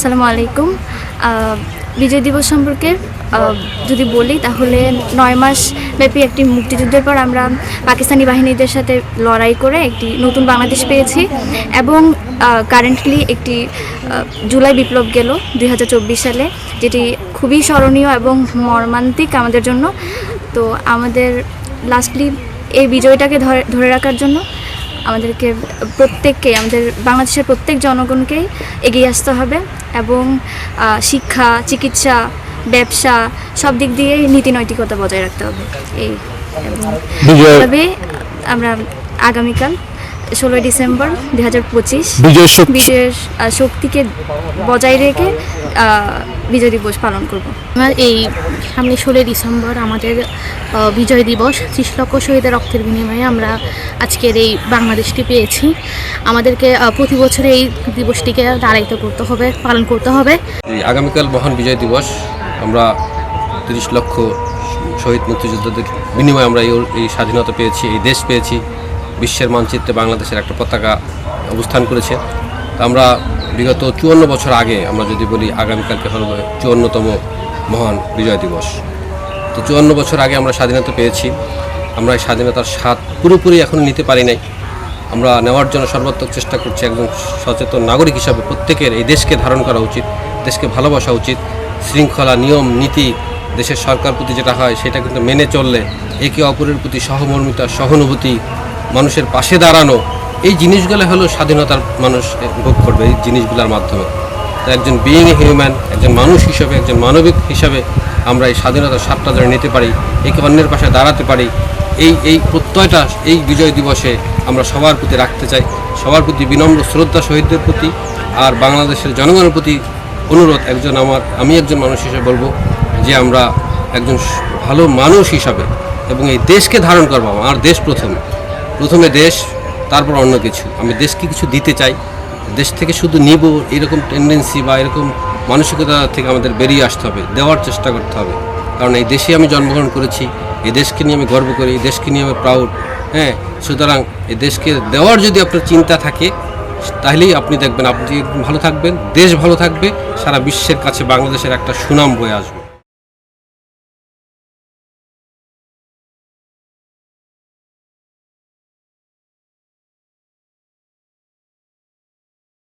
আসসালামু আলাইকুম। বিজয় দিবস সম্পর্কে যদি বলি তাহলে 9 মাস ব্যাপী একটি মুক্তিযুদ্ধের পর আমরা পাকিস্তানি বাহিনীদের সাথে লড়াই করে একটি নতুন বাংলাদেশ পেয়েছি এবং কারেন্টলি একটি জুলাই বিপ্লব গেল 2024 সালে, যেটি খুবই স্মরণীয় এবং মর্মান্তিক আমাদের জন্য। তো আমাদের লাস্টলি এই বিজয়টাকে ধরে রাখার জন্য আমাদেরকে প্রত্যেককে, আমাদের বাংলাদেশের প্রত্যেক জনগণকেই এগিয়ে আসতে হবে এবং শিক্ষা, চিকিৎসা, ব্যবসা সব দিক দিয়েই নীতি নৈতিকতা বজায় রাখতে হবে। এই এবং এভাবে আমরা আগামীকাল 16 ডিসেম্বর 2025 বিজয়ের শক্তিকে বজায় রেখে বিজয় দিবস পালন করব। আমার এই সামনে 16 ডিসেম্বর আমাদের বিজয় দিবস। 30 লক্ষ শহীদের রক্তের বিনিময়ে আমরা আজকের এই বাংলাদেশটি পেয়েছি। আমাদেরকে প্রতি বছর এই দিবসটিকে দাঁড়াইতে করতে হবে, পালন করতে হবে। আগামীকাল মহান বিজয় দিবস। আমরা 30 লক্ষ শহীদ মুক্তিযোদ্ধাদের বিনিময়ে আমরা এই স্বাধীনতা পেয়েছি, এই দেশ পেয়েছি। বিশ্বের মানচিত্রে বাংলাদেশের একটা পতাকা অবস্থান করেছে। আমরা বিগত 54 বছর আগে আমরা যদি বলি, আগামীকালকে হল 54তম মহান বিজয় দিবস। তো 54 বছর আগে আমরা স্বাধীনতা পেয়েছি। আমরা এই স্বাধীনতার স্বাদ পুরোপুরি এখনও নিতে পারি নাই। আমরা নেওয়ার জন্য সর্বাত্মক চেষ্টা করছি। একজন সচেতন নাগরিক হিসাবে প্রত্যেকের এই দেশকে ধারণ করা উচিত, দেশকে ভালোবাসা উচিত। শৃঙ্খলা, নিয়ম, নীতি, দেশের সরকার প্রতি যেটা হয় সেটা কিন্তু মেনে চললে, একে অপরের প্রতি সহমর্মিতা, সহানুভূতি, মানুষের পাশে দাঁড়ানো, এই জিনিসগুলো হলো স্বাধীনতার মানুষ ভোগ করবে এই জিনিসগুলোর মাধ্যমে। তো একজন বিইং এ হিউম্যান, একজন মানুষ হিসাবে, একজন মানবিক হিসাবে আমরা এই স্বাধীনতার স্বাদটা ধরে নিতে পারি, একে অন্যের পাশে দাঁড়াতে পারি, এই প্রত্যয়টা এই বিজয় দিবসে আমরা সবার প্রতি রাখতে চাই। সবার প্রতি বিনম্র শ্রদ্ধা শহীদদের প্রতি, আর বাংলাদেশের জনগণের প্রতি অনুরোধ। আমি একজন মানুষ হিসেবে বলবো যে আমরা একজন ভালো মানুষ হিসাবে এবং এই দেশকে ধারণ করবো। আমার দেশ প্রথমে দেশ, তারপর অন্য কিছু। আমি দেশকে কিছু দিতে চাই। দেশ থেকে শুধু নিব এরকম টেন্ডেন্সি বা এরকম মানসিকতা থেকে আমাদের বেরিয়ে আসতে হবে, দেওয়ার চেষ্টা করতে হবে। কারণ এই দেশে আমি জন্মগ্রহণ করেছি, এই দেশকে নিয়ে আমি গর্ব করি, এই দেশকে নিয়ে আমি প্রাউড। সুতরাং এই দেশকে দেওয়ার যদি আপনার চিন্তা থাকে, তাহলেই আপনি দেখবেন আপনি ভালো থাকবেন, দেশ ভালো থাকবে, সারা বিশ্বের কাছে বাংলাদেশের একটা সুনাম বয়ে আসবে।